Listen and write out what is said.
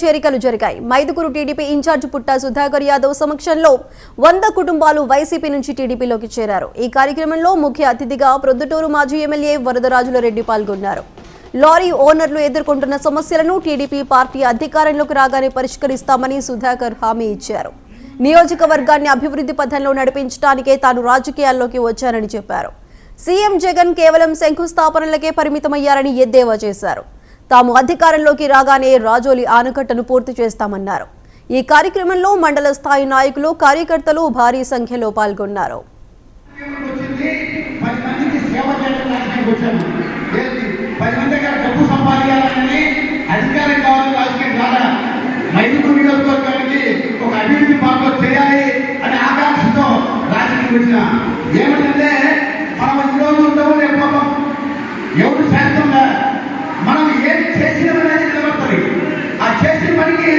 చేరికలు జరిగాయి. Mydukur TDP incharge పుట్టా సుధాకర్ యాదవ్ సమక్షంలో 100 కుటుంబాలు వైసీపీ నుంచి టీడీపీలోకి చేరారు. ఈ కార్యక్రమంలో ముఖ్య అతిథిగా ప్రొద్దుటూరు మాజీ ఎమ్మెల్యే వరదరాజుల రెడ్డి పాల్గొన్నారు. లారీ ఓనర్లు ఎదుర్కొంటున్న సమస్యలను టీడీపీ పార్టీ అధికారంలోకి రాగానే పరిష్కరిస్తామని సుధాకర్ హామీ ఇచ్చారు. నియోజకవర్గాన్ని అభివృద్ధి పథంలో నడిపించడానికే తాను రాజకీయాల్లోకి వచ్చానని చెప్పారు. సీఎం జగన్ కేవలం శంకుస్థాపనలకే పరిమితమయ్యారని ఎద్దేవా చేశారు. తాము అధికారంలోకి రాగానే రాజోలి ఆనకట్టను పూర్తి చేస్తామన్నారు. ఈ కార్యక్రమంలో మండల స్థాయి నాయకులు, కార్యకర్తలు భారీ సంఖ్యలో పాల్గొన్నారు. ఎవరు శాస్త్రంగా మనం ఏం చేసినామనేది నిలబడుతుంది. ఆ చేసిన పనికి